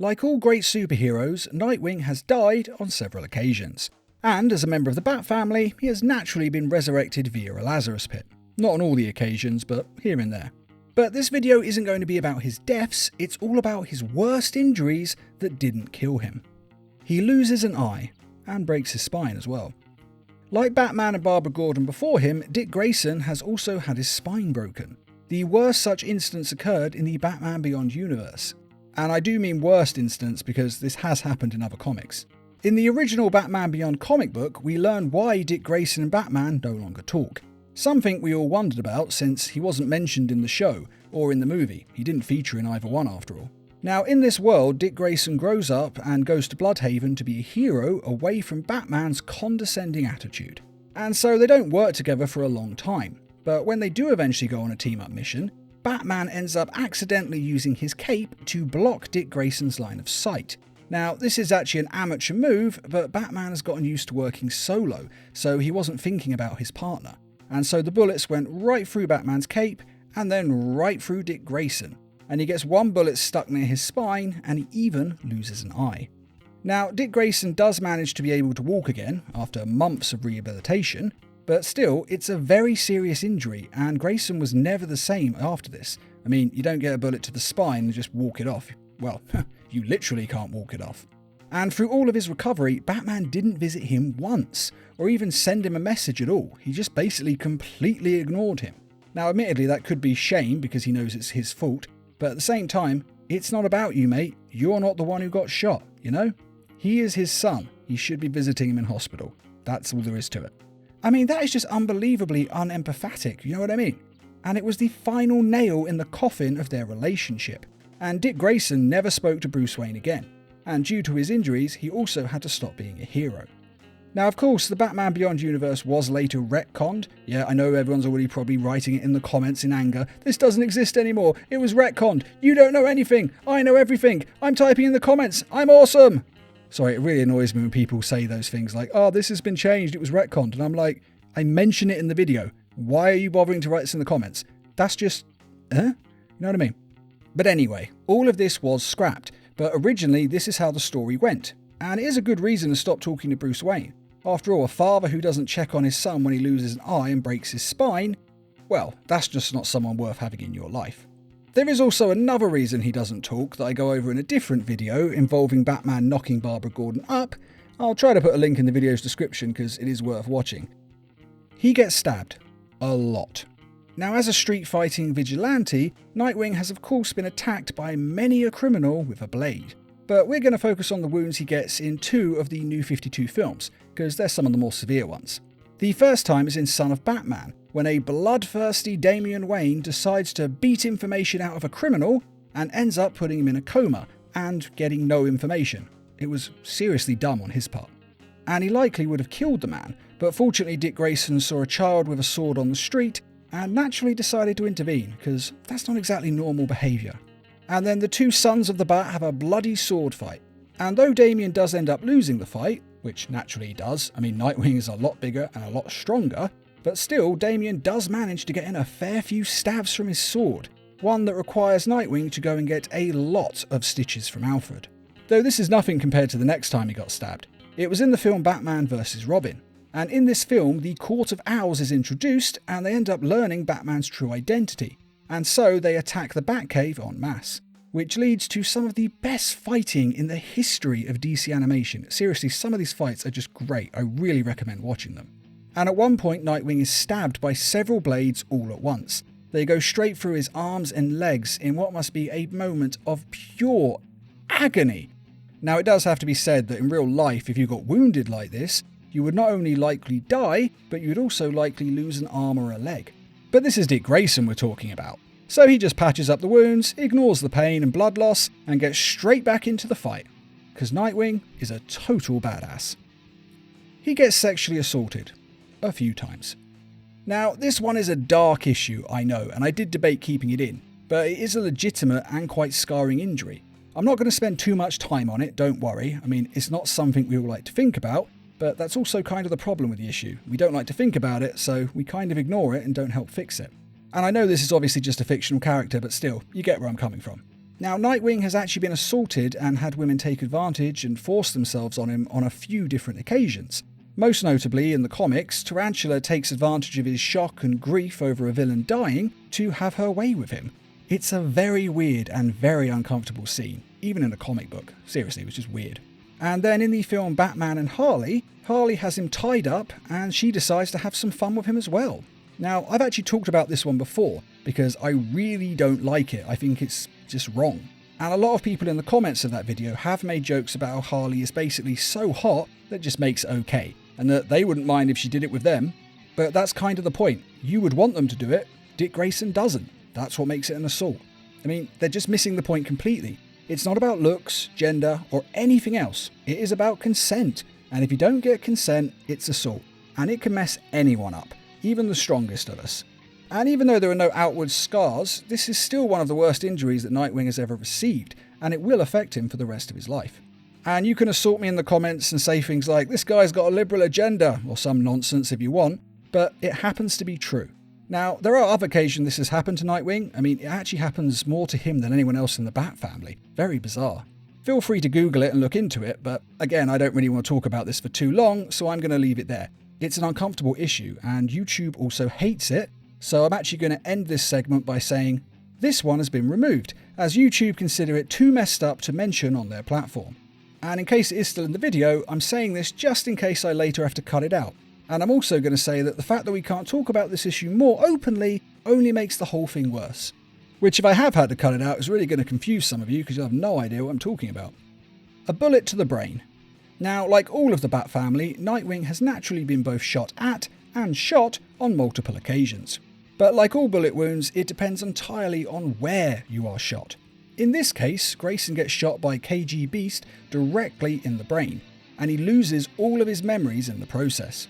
Like all great superheroes, Nightwing has died on several occasions. And as a member of the Bat family, he has naturally been resurrected via a Lazarus pit. Not on all the occasions, but here and there. But this video isn't going to be about his deaths, it's all about his worst injuries that didn't kill him. He loses an eye, and breaks his spine as well. Like Batman and Barbara Gordon before him, Dick Grayson has also had his spine broken. The worst such instance occurred in the Batman Beyond universe. And I do mean worst instance because this has happened in other comics. In the original Batman Beyond comic book, we learn why Dick Grayson and Batman no longer talk. Something we all wondered about since he wasn't mentioned in the show or in the movie. He didn't feature in either one after all. Now in this world, Dick Grayson grows up and goes to Bloodhaven to be a hero away from Batman's condescending attitude. And so they don't work together for a long time. But when they do eventually go on a team-up mission, Batman ends up accidentally using his cape to block Dick Grayson's line of sight. Now, this is actually an amateur move, but Batman has gotten used to working solo, so he wasn't thinking about his partner. And so the bullets went right through Batman's cape, and then right through Dick Grayson. And he gets one bullet stuck near his spine, and he even loses an eye. Now, Dick Grayson does manage to be able to walk again, after months of rehabilitation, but still, it's a very serious injury, and Grayson was never the same after this. I mean, you don't get a bullet to the spine and just walk it off. Well, you literally can't walk it off. And through all of his recovery, Batman didn't visit him once, or even send him a message at all. He just basically completely ignored him. Now admittedly that could be shame because he knows it's his fault, but at the same time, it's not about you, mate. You're not the one who got shot, you know? He is his son. He should be visiting him in hospital. That's all there is to it. I mean, that is just unbelievably unempathetic, you know what I mean? And it was the final nail in the coffin of their relationship. And Dick Grayson never spoke to Bruce Wayne again, and due to his injuries, he also had to stop being a hero. Now, of course, the Batman Beyond universe was later retconned. Yeah, I know everyone's already probably writing it in the comments in anger. This doesn't exist anymore. It was retconned. You don't know anything. I know everything. I'm typing in the comments. I'm awesome. Sorry, it really annoys me when people say those things like, oh, this has been changed. It was retconned. And I'm like, I mention it in the video. Why are you bothering to write this in the comments? That's just, You know what I mean? But anyway, all of this was scrapped, but originally this is how the story went, and it is a good reason to stop talking to Bruce Wayne. After all, a father who doesn't check on his son when he loses an eye and breaks his spine, well, that's just not someone worth having in your life. There is also another reason he doesn't talk that I go over in a different video involving Batman knocking Barbara Gordon up. I'll try to put a link in the video's description because it is worth watching. He gets stabbed. A lot. Now, as a street-fighting vigilante, Nightwing has of course been attacked by many a criminal with a blade. But we're going to focus on the wounds he gets in 2 of the New 52 films, because they're some of the more severe ones. The first time is in Son of Batman, when a bloodthirsty Damian Wayne decides to beat information out of a criminal and ends up putting him in a coma and getting no information. It was seriously dumb on his part. And he likely would have killed the man, but fortunately Dick Grayson saw a child with a sword on the street and naturally decided to intervene, because that's not exactly normal behaviour. And then the 2 sons of the Bat have a bloody sword fight. And though Damian does end up losing the fight, which naturally he does, I mean Nightwing is a lot bigger and a lot stronger, but still Damian does manage to get in a fair few stabs from his sword, one that requires Nightwing to go and get a lot of stitches from Alfred. Though this is nothing compared to the next time he got stabbed. It was in the film Batman vs Robin. And in this film, the Court of Owls is introduced, and they end up learning Batman's true identity. And so they attack the Batcave en masse, which leads to some of the best fighting in the history of DC animation. Seriously, some of these fights are just great. I really recommend watching them. And at one point, Nightwing is stabbed by several blades all at once. They go straight through his arms and legs in what must be a moment of pure agony. Now, it does have to be said that in real life, if you got wounded like this, you would not only likely die, but you would also likely lose an arm or a leg. But this is Dick Grayson we're talking about. So he just patches up the wounds, ignores the pain and blood loss, and gets straight back into the fight. Because Nightwing is a total badass. He gets sexually assaulted. A few times. Now, this one is a dark issue, I know, and I did debate keeping it in, but it is a legitimate and quite scarring injury. I'm not going to spend too much time on it, don't worry. I mean, it's not something we all like to think about, but that's also kind of the problem with the issue. We don't like to think about it, so we kind of ignore it and don't help fix it. And I know this is obviously just a fictional character, but still, you get where I'm coming from. Now, Nightwing has actually been assaulted and had women take advantage and force themselves on him on a few different occasions. Most notably, in the comics, Tarantula takes advantage of his shock and grief over a villain dying to have her way with him. It's a very weird and very uncomfortable scene, even in a comic book. Seriously, it was just weird. And then in the film Batman and Harley, Harley has him tied up and she decides to have some fun with him as well. Now, I've actually talked about this one before because I really don't like it. I think it's just wrong. And a lot of people in the comments of that video have made jokes about how Harley is basically so hot that just makes it okay, and that they wouldn't mind if she did it with them. But that's kind of the point. You would want them to do it. Dick Grayson doesn't. That's what makes it an assault. I mean, they're just missing the point completely. It's not about looks, gender, or anything else. It is about consent. And if you don't get consent, it's assault. And it can mess anyone up, even the strongest of us. And even though there are no outward scars, this is still one of the worst injuries that Nightwing has ever received, and it will affect him for the rest of his life. And you can assault me in the comments and say things like, this guy's got a liberal agenda, or some nonsense if you want, but it happens to be true. Now, there are other occasions this has happened to Nightwing. I mean, it actually happens more to him than anyone else in the Bat family. Very bizarre. Feel free to Google it and look into it, but again, I don't really want to talk about this for too long, so I'm going to leave it there. It's an uncomfortable issue, and YouTube also hates it, so I'm actually going to end this segment by saying, this one has been removed, as YouTube consider it too messed up to mention on their platform. And in case it is still in the video, I'm saying this just in case I later have to cut it out. And I'm also going to say that the fact that we can't talk about this issue more openly only makes the whole thing worse. Which, if I have had to cut it out, is really going to confuse some of you because you'll have no idea what I'm talking about. A bullet to the brain. Now, like all of the Bat family, Nightwing has naturally been both shot at and shot on multiple occasions. But like all bullet wounds, it depends entirely on where you are shot. In this case, Grayson gets shot by KG Beast directly in the brain, and he loses all of his memories in the process.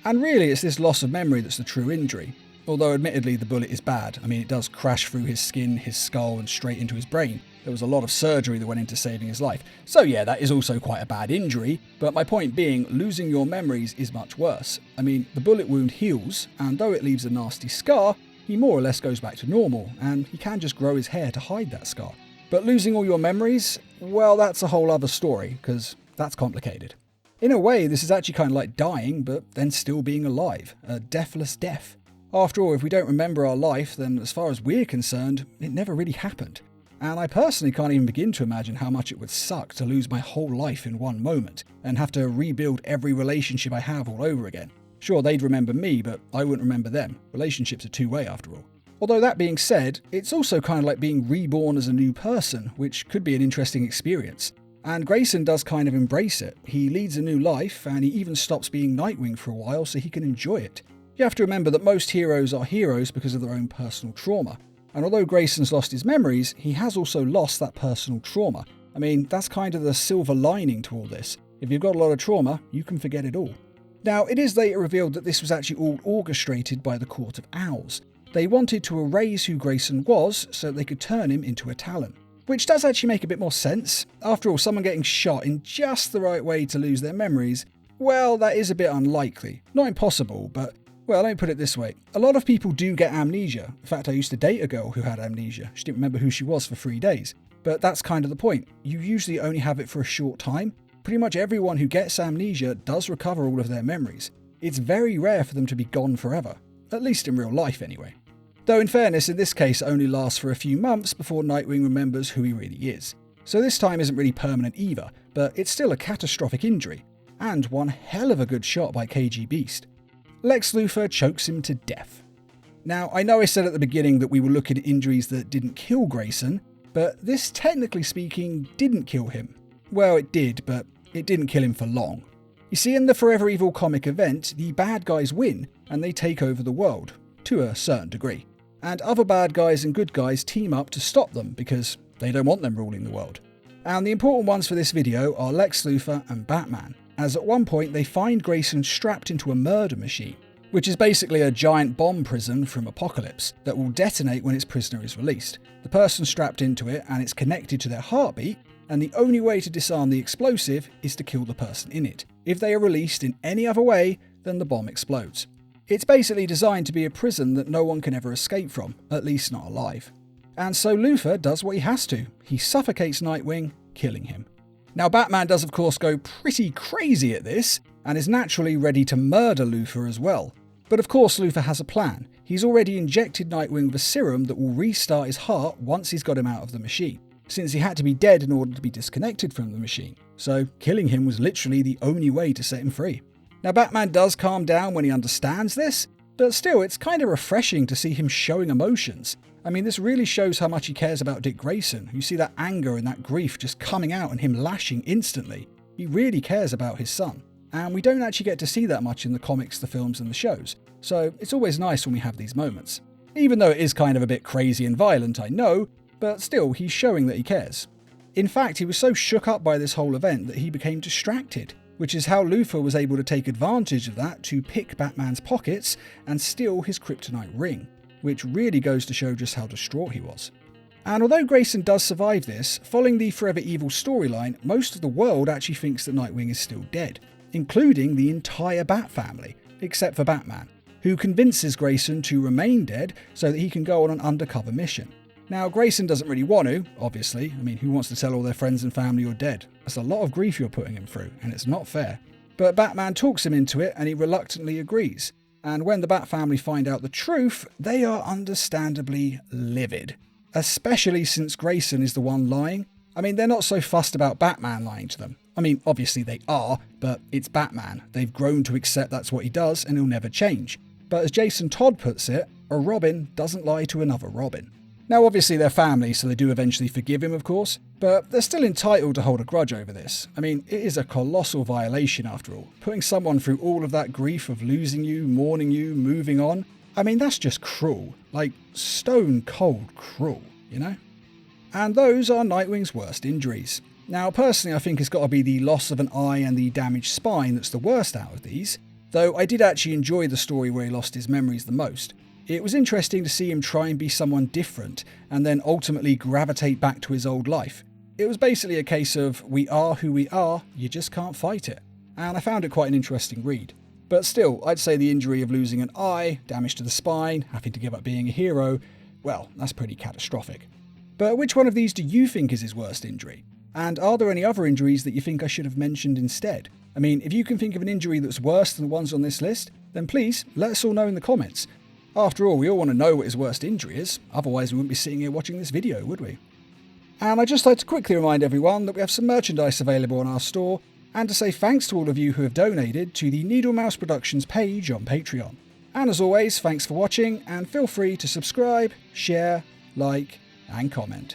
And really, it's this loss of memory that's the true injury. Although admittedly the bullet is bad. I mean, it does crash through his skin, his skull, and straight into his brain. There was a lot of surgery that went into saving his life. So yeah, that is also quite a bad injury, but my point being, losing your memories is much worse. I mean, the bullet wound heals, and though it leaves a nasty scar, he more or less goes back to normal, and he can just grow his hair to hide that scar. But losing all your memories, well, that's a whole other story, because that's complicated. In a way, this is actually kind of like dying, but then still being alive. A deathless death. After all, if we don't remember our life, then as far as we're concerned, it never really happened. And I personally can't even begin to imagine how much it would suck to lose my whole life in one moment, and have to rebuild every relationship I have all over again. Sure, they'd remember me, but I wouldn't remember them. Relationships are two-way after all. Although that being said, it's also kind of like being reborn as a new person, which could be an interesting experience. And Grayson does kind of embrace it. He leads a new life, and he even stops being Nightwing for a while so he can enjoy it. You have to remember that most heroes are heroes because of their own personal trauma. And although Grayson's lost his memories, he has also lost that personal trauma. I mean, that's kind of the silver lining to all this. If you've got a lot of trauma, you can forget it all. Now, it is later revealed that this was actually all orchestrated by the Court of Owls. They wanted to erase who Grayson was so they could turn him into a Talon. Which does actually make a bit more sense. After all, someone getting shot in just the right way to lose their memories, well, that is a bit unlikely. Not impossible, but, well, let me put it this way. A lot of people do get amnesia. In fact, I used to date a girl who had amnesia. She didn't remember who she was for 3 days. But that's kind of the point. You usually only have it for a short time. Pretty much everyone who gets amnesia does recover all of their memories. It's very rare for them to be gone forever. At least in real life, anyway. Though in fairness, in this case it only lasts for a few months before Nightwing remembers who he really is. So this time isn't really permanent either, but it's still a catastrophic injury. And one hell of a good shot by KG Beast. Lex Luthor chokes him to death. Now, I know I said at the beginning that we were looking at injuries that didn't kill Grayson, but this, technically speaking, didn't kill him. Well, it did, but it didn't kill him for long. You see, in the Forever Evil comic event, the bad guys win, and they take over the world, to a certain degree. And other bad guys and good guys team up to stop them, because they don't want them ruling the world. And the important ones for this video are Lex Luthor and Batman, as at one point they find Grayson strapped into a murder machine, which is basically a giant bomb prison from Apocalypse that will detonate when its prisoner is released. The person's strapped into it and it's connected to their heartbeat, and the only way to disarm the explosive is to kill the person in it. If they are released in any other way, then the bomb explodes. It's basically designed to be a prison that no one can ever escape from, at least not alive. And so Luthor does what he has to. He suffocates Nightwing, killing him. Now Batman does of course go pretty crazy at this, and is naturally ready to murder Luthor as well. But of course Luthor has a plan. He's already injected Nightwing with a serum that will restart his heart once he's got him out of the machine, since he had to be dead in order to be disconnected from the machine. So killing him was literally the only way to set him free. Now Batman does calm down when he understands this, but still it's kind of refreshing to see him showing emotions. I mean, this really shows how much he cares about Dick Grayson. You see that anger and that grief just coming out and him lashing instantly. He really cares about his son. And we don't actually get to see that much in the comics, the films and the shows. So it's always nice when we have these moments. Even though it is kind of a bit crazy and violent, I know, but still he's showing that he cares. In fact, he was so shook up by this whole event that he became distracted, which is how Luthor was able to take advantage of that to pick Batman's pockets and steal his kryptonite ring, which really goes to show just how distraught he was. And although Grayson does survive this, following the Forever Evil storyline, most of the world actually thinks that Nightwing is still dead, including the entire Bat family, except for Batman, who convinces Grayson to remain dead so that he can go on an undercover mission. Now, Grayson doesn't really want to, obviously. I mean, who wants to tell all their friends and family you're dead? That's a lot of grief you're putting him through, and it's not fair. But Batman talks him into it, and he reluctantly agrees. And when the Bat family find out the truth, they are understandably livid. Especially since Grayson is the one lying. I mean, they're not so fussed about Batman lying to them. I mean, obviously they are, but it's Batman. They've grown to accept that's what he does, and he'll never change. But as Jason Todd puts it, a Robin doesn't lie to another Robin. Now obviously they're family, so they do eventually forgive him of course, but they're still entitled to hold a grudge over this. I mean, it is a colossal violation after all. Putting someone through all of that grief of losing you, mourning you, moving on, I mean that's just cruel. Like, stone cold cruel, you know? And those are Nightwing's worst injuries. Now personally I think it's got to be the loss of an eye and the damaged spine that's the worst out of these, though I did actually enjoy the story where he lost his memories the most. It was interesting to see him try and be someone different and then ultimately gravitate back to his old life. It was basically a case of we are who we are, you just can't fight it. And I found it quite an interesting read. But still, I'd say the injury of losing an eye, damage to the spine, having to give up being a hero, well, that's pretty catastrophic. But which one of these do you think is his worst injury? And are there any other injuries that you think I should have mentioned instead? I mean, if you can think of an injury that's worse than the ones on this list, then please let us all know in the comments. After all, we all want to know what his worst injury is, otherwise we wouldn't be sitting here watching this video, would we? And I'd just like to quickly remind everyone that we have some merchandise available on our store, and to say thanks to all of you who have donated to the Needle Mouse Productions page on Patreon. And as always, thanks for watching, and feel free to subscribe, share, like, and comment.